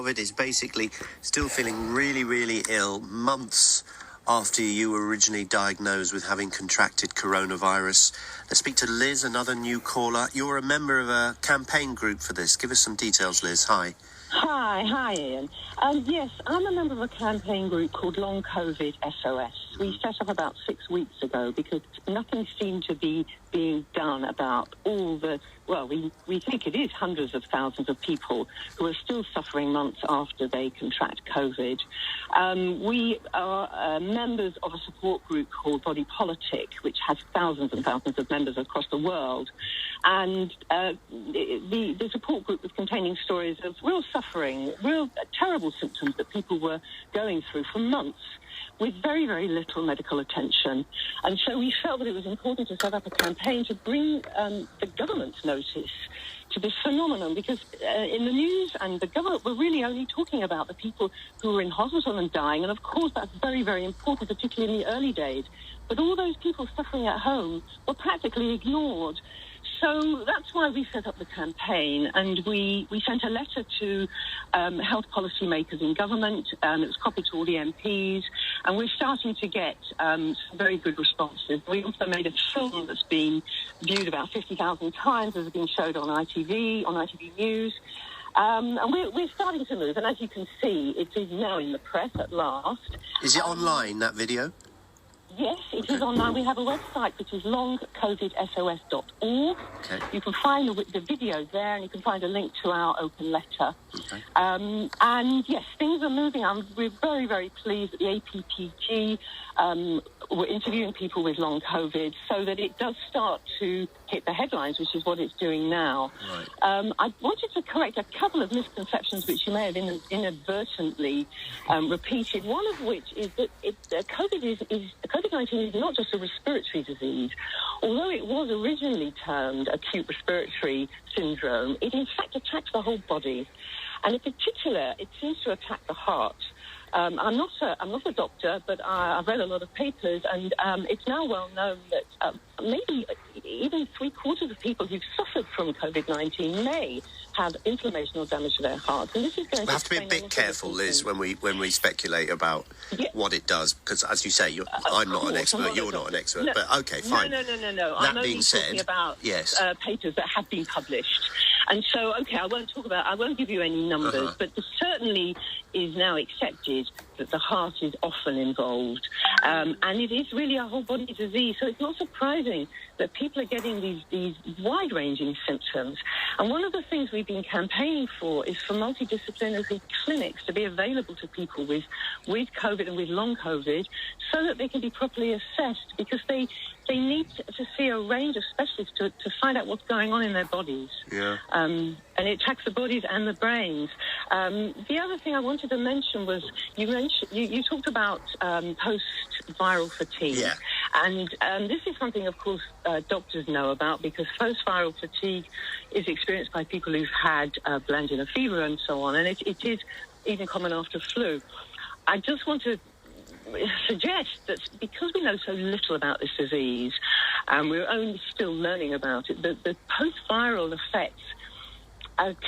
COVID is basically still feeling really, really ill months after you were originally diagnosed with having contracted coronavirus. Let's speak to Liz, another new caller. You're a member of a campaign group for this. Give us some details, Liz. Hi. Hi, Ian. Yes, I'm a member of a campaign group called Long COVID SOS. We set up about 6 weeks ago because nothing seemed to be being done about all the, well, we think it is hundreds of thousands of people who are still suffering months after they contract COVID. We are members of a support group called Body Politic, which has thousands and thousands of members across the world. And the support group was containing stories of real suffering, real terrible symptoms that people were going through for months with very, very little medical attention. And so we felt that it was important to set up a campaign to bring the government's notice to this phenomenon, because in the news and the government were really only talking about the people who were in hospital and dying. And of course, that's very, very important, particularly in the early days. But all those people suffering at home were practically ignored. So that's why we set up the campaign, and we sent a letter to health policy makers in government. It was copied to all the MPs, and we're starting to get some very good responses. We also made a film that's been viewed about 50,000 times, has been showed on ITV News. And we're starting to move, and as you can see, it is now in the press at last. Is it online, that video? Yes, it is online. We have a website which is longcovidsos.org. Okay. You can find the video there, and you can find a link to our open letter. Okay. And yes, things are moving. We're very, very pleased that the APPG were interviewing people with long COVID so that it does start to hit the headlines, which is what it's doing now. Right. I wanted to correct a couple of misconceptions which you may have inadvertently repeated, one of which is that COVID-19 is not just a respiratory disease. Although it was originally termed acute respiratory syndrome, it in fact attacks the whole body. And in particular, it seems to attack the heart. I'm not a doctor, but I've read a lot of papers, and it's now well known that maybe even 3/4 of people who've suffered from COVID-19 may have inflammation or damage to their hearts. And this is going we have to be a bit careful, Liz, when we speculate about what it does, because as you say, I'm not an expert, you're not an expert. No, but okay, fine. No. That I'm only being said, talking about papers that have been published. And so, I won't give you any numbers, but it certainly is now accepted that the heart is often involved. And it is really a whole body disease. So it's not surprising that people are getting these wide-ranging symptoms. And one of the things we've been campaigning for is for multidisciplinary clinics to be available to people with COVID and with long COVID so that they can be properly assessed, because they need to see a range of specialists to find out what's going on in their bodies. Yeah. And it attacks the bodies and the brains. The other thing I wanted to mention was you talked about post-viral fatigue. Yeah. And this is something, of course, doctors know about, because post-viral fatigue is experienced by people who've had glandular fever and so on, and it is even common after flu. I just want to suggest that because we know so little about this disease, and we're only still learning about it, the post-viral effects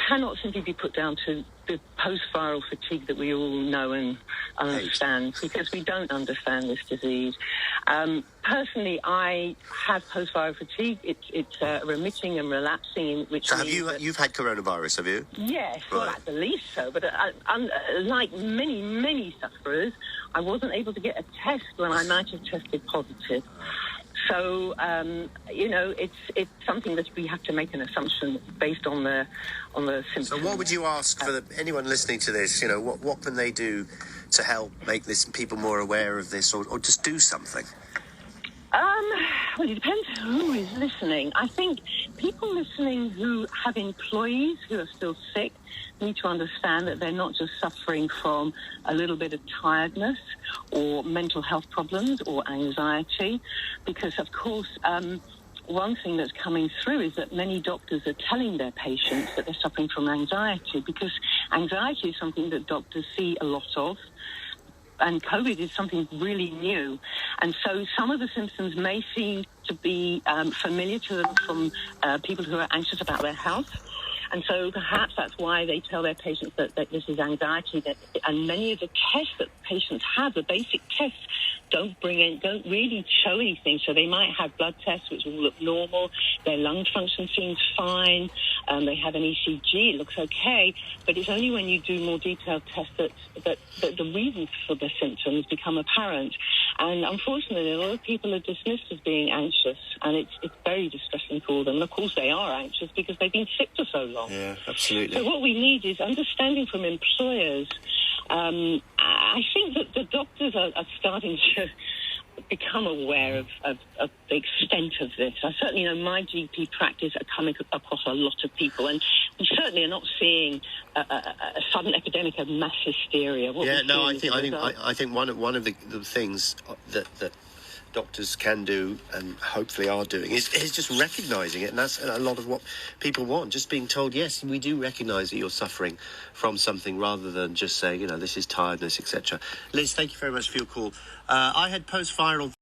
cannot simply be put down to the post-viral fatigue that we all know and understand, because we don't understand this disease. Personally, I have post-viral fatigue. It's remitting and relapsing. So you've had coronavirus, have you? Yes, right. Well, I believe so. But like many, many sufferers, I wasn't able to get a test when I might have tested positive. So, it's something that we have to make an assumption based on the symptoms. So what would you ask for anyone listening to this? What can they do to help make people more aware of this, or just do something? Well, it depends who is listening. I think people listening who have employees who are still sick need to understand that they're not just suffering from a little bit of tiredness or mental health problems or anxiety, because, of course, one thing that's coming through is that many doctors are telling their patients that they're suffering from anxiety, because anxiety is something that doctors see a lot of. And COVID is something really new. And so some of the symptoms may seem to be familiar to them from people who are anxious about their health. And so perhaps that's why they tell their patients that this is anxiety. And many of the tests that patients have, the basic tests, don't really show anything. So they might have blood tests which all look normal. Their lung function seems fine. They have an ECG, it looks okay. But it's only when you do more detailed tests that the reasons for the symptoms become apparent. And unfortunately, a lot of people are dismissed as being anxious, and it's very distressing for them. And of course, they are anxious because they've been sick for so long. Yeah, absolutely. So what we need is understanding from employers. I think that the doctors are starting to become aware of the extent of this. I certainly know my GP practice are coming across a lot of people, and we certainly are not seeing a sudden epidemic of mass hysteria. I think one of the things that doctors can do and hopefully are doing is just recognising it, and that's a lot of what people want, just being told, yes, we do recognise that you're suffering from something, rather than just saying, this is tiredness, etc. Liz, thank you very much for your call. I had post-viral